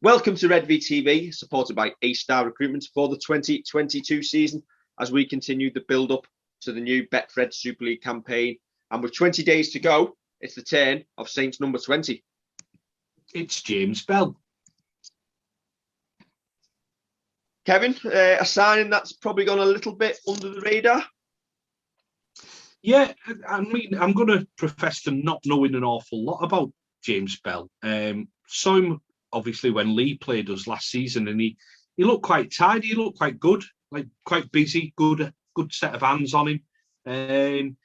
Welcome to Redvee TV, supported by A-Star Recruitment for the 2022 season as we continue the build-up to the new Betfred Super League campaign. And with 20 days to go, it's the turn of Saints number 20. It's James Bell. Kevin, a signing that's probably gone a little bit under the radar? Yeah, I mean, I'm going to profess to not knowing an awful lot about James Bell. Saw him, obviously, when Lee played us last season, and he looked quite tidy, he looked quite good, like quite busy, good set of hands on him.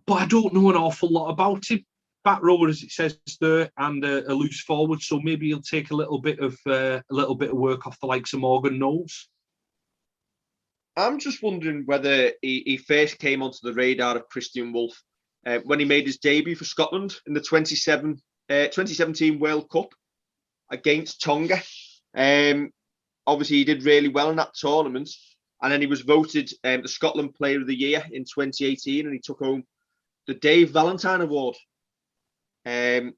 But I don't know an awful lot about him. Back rower, as it says there, and a loose forward, so maybe he'll take a little bit of work off the likes of Morgan Knowles. I'm just wondering whether he first came onto the radar of Christian Wolff when he made his debut for Scotland in the 2017 World Cup against Tonga. Obviously, he did really well in that tournament, and then he was voted the Scotland Player of the Year in 2018, and he took home the Dave Valentine Award. And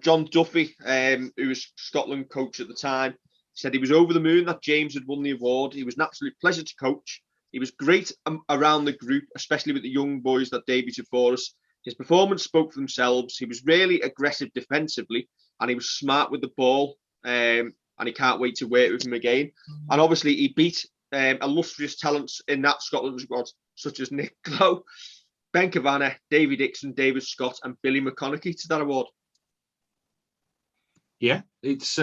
John Duffy, who was Scotland coach at the time, said he was over the moon that James had won the award. He was an absolute pleasure to coach. He was great around the group, especially with the young boys that debuted for us. His performance spoke for themselves. He was really aggressive defensively, and he was smart with the ball. And he can't wait to work with him again. And obviously, he beat illustrious talents in that Scotland squad, such as Nick Clough, Ben Kavanagh, Davy Dixon, David Scott, and Billy McConaughey to that award. Yeah, it's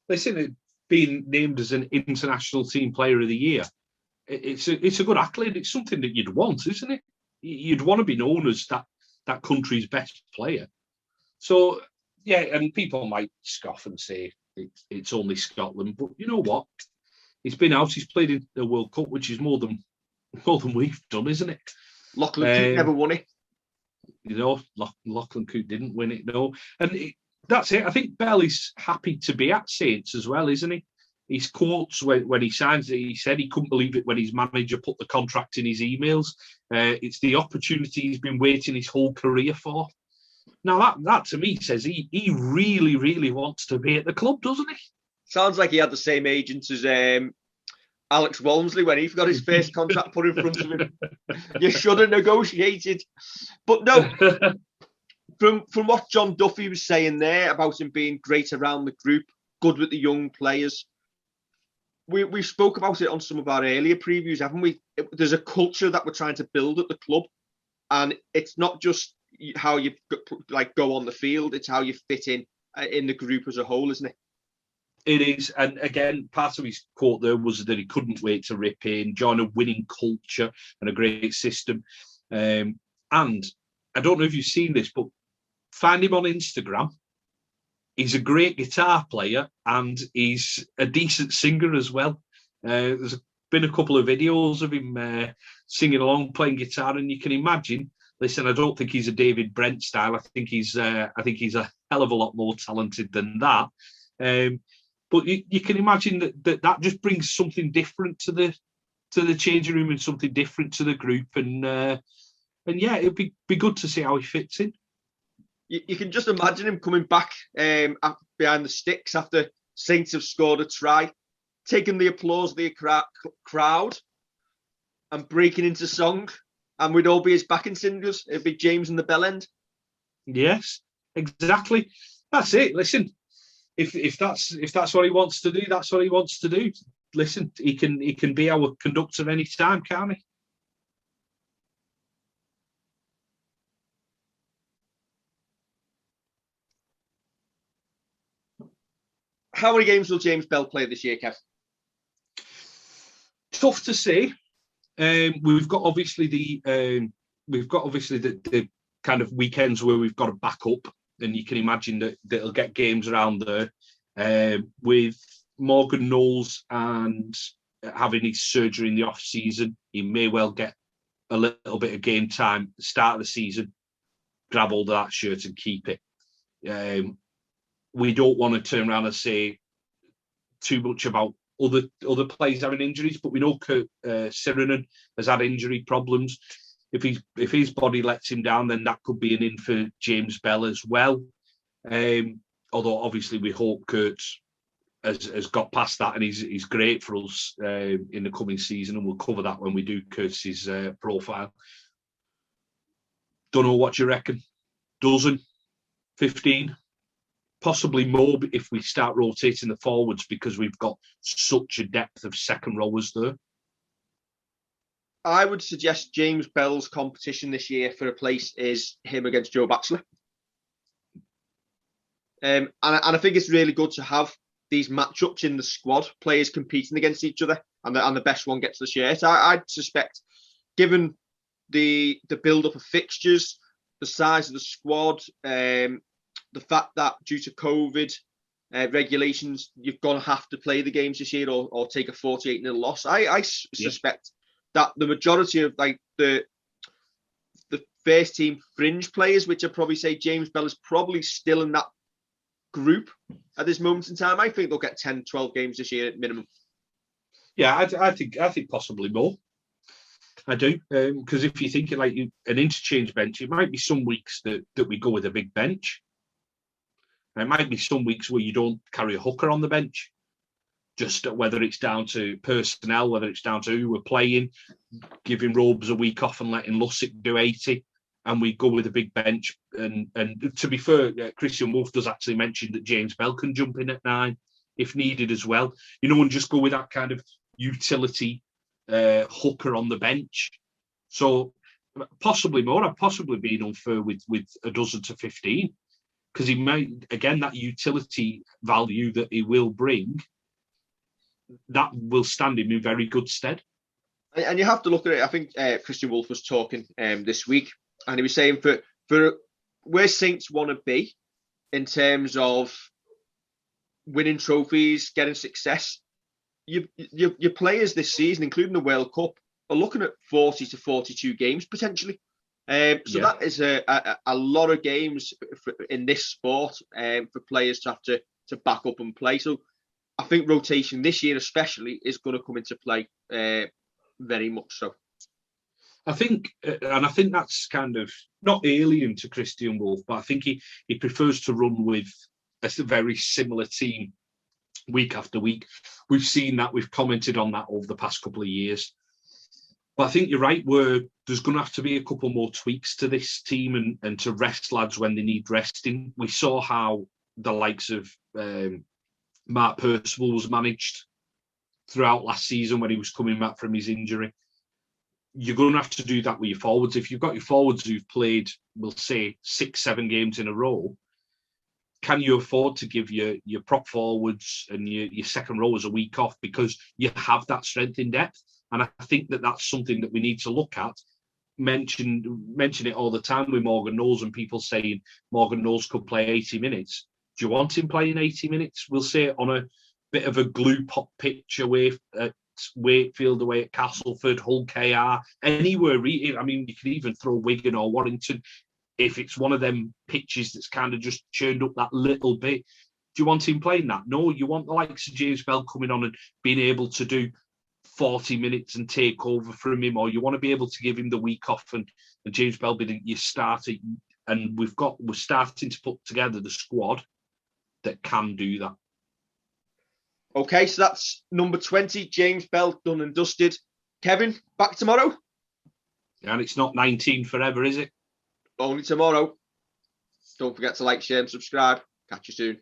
listen, being named as an international team player of the year, it's a good accolade. It's something that you'd want, isn't it? You'd want to be known as that country's best player. So yeah, and people might scoff and say it's only Scotland, but you know what? He's been out. He's played in the World Cup, which is more than we've done, isn't it? Lachlan Coote never won it. You know, Lachlan Coote didn't win it, no. And that's it. I think Bell is happy to be at Saints as well, isn't he? His quotes when he signs it, he said he couldn't believe it when his manager put the contract in his emails. It's the opportunity he's been waiting his whole career for. Now, that to me says he really, really wants to be at the club, doesn't he? Sounds like he had the same agent as Alex Walmsley when he got his first contract put in front of him. You should have negotiated. But no, from what John Duffy was saying there about him being great around the group, good with the young players, we spoke about it on some of our earlier previews, haven't we? There's a culture that we're trying to build at the club, and it's not just how you go on the field; it's how you fit in the group as a whole, isn't it? It is, and again, part of his quote there was that he couldn't wait to rip in, join a winning culture and a great system. And I don't know if you've seen this, but find him on Instagram. He's a great guitar player and he's a decent singer as well. There's been a couple of videos of him singing along, playing guitar, and you can imagine. Listen, I don't think he's a David Brent style. I think he's a hell of a lot more talented than that. But you can imagine that just brings something different to the changing room and something different to the group. And yeah, it'd be good to see how he fits in. You can just imagine him coming back behind the sticks after Saints have scored a try, taking the applause of the crowd and breaking into song. And we'd all be his backing singers. It'd be James and the Bell End. Yes, exactly. That's it. Listen, if that's what he wants to do, that's what he wants to do. Listen, he can be our conductor any time, can't he? How many games will James Bell play this year, Kev? Tough to say. We've got obviously the kind of weekends where we've got to back up, and you can imagine that he'll get games around there. With Morgan Knowles and having his surgery in the off season, he may well get a little bit of game time at the start of the season, grab hold of that shirt and keep it. We don't want to turn around and say too much about other players having injuries, but we know Kurt Sirenen has had injury problems. If his body lets him down, then that could be an in for James Bell as well. although obviously we hope Kurtz has got past that and he's great for us in the coming season, and we'll cover that when we do Kurtz's profile. Don't know what you reckon. Dozen, 15, possibly more if we start rotating the forwards, because we've got such a depth of second rowers there. I would suggest James Bell's competition this year for a place is him against Joe Baxley. And I think it's really good to have these matchups in the squad, players competing against each other, and the best one gets the shirt. I'd suspect, given the build-up of fixtures, the size of the squad, the fact that due to COVID regulations, you're going to have to play the games this year or take a 48-0 loss. I suspect that the majority of like the first team fringe players, which I probably say James Bell is probably still in that group at this moment in time, I think they'll get 10, 12 games this year at minimum. Yeah, I think possibly more. I do, because if you think like an interchange bench, it might be some weeks that we go with a big bench. It might be some weeks where you don't carry a hooker on the bench, just whether it's down to personnel, whether it's down to who we're playing, giving Robes a week off and letting Lussick do 80, and we go with a big bench. And to be fair, Christian Wolf does actually mention that James Bell can jump in at 9 if needed as well. And just go with that kind of utility hooker on the bench. So possibly more. I've possibly been unfair with a dozen to 15, because he might, again, that utility value that he will bring, that will stand him in very good stead. And you have to look at it. I think Christian Wolf was talking this week, and he was saying for where Saints want to be in terms of winning trophies, getting success, your players this season, including the World Cup, are looking at 40 to 42 games potentially. That is a lot of games in this sport for players to have to back up and play. So I think rotation this year especially is going to come into play very much so. I think that's kind of not alien to Christian Wolf, but I think he prefers to run with a very similar team week after week. We've seen that, we've commented on that over the past couple of years. But I think you're right, where there's going to have to be a couple more tweaks to this team and to rest lads when they need resting. We saw how the likes of Mark Percival was managed throughout last season when he was coming back from his injury. You're going to have to do that with your forwards. If you've got your forwards who've played, we'll say, 6-7 games in a row, can you afford to give your prop forwards and your second rowers a week off because you have that strength in depth? And I think that's something that we need to look at. Mention it all the time with Morgan Knowles, and people saying Morgan Knowles could play 80 minutes. Do you want him playing 80 minutes? We'll say on a bit of a glue pop pitch away at Wakefield, away at Castleford, Hull KR, anywhere. I mean, you can even throw Wigan or Warrington if it's one of them pitches that's kind of just churned up that little bit. Do you want him playing that? No, you want the likes of James Bell coming on and being able to do 40 minutes and take over from him, or you want to be able to give him the week off and James Bell being your starter. And we're starting to put together the squad that can do that. Okay, so that's number 20, James Bell, done and dusted. Kevin, back tomorrow? And it's not 19 forever, is it? Only tomorrow. Don't forget to like, share and subscribe. Catch you soon.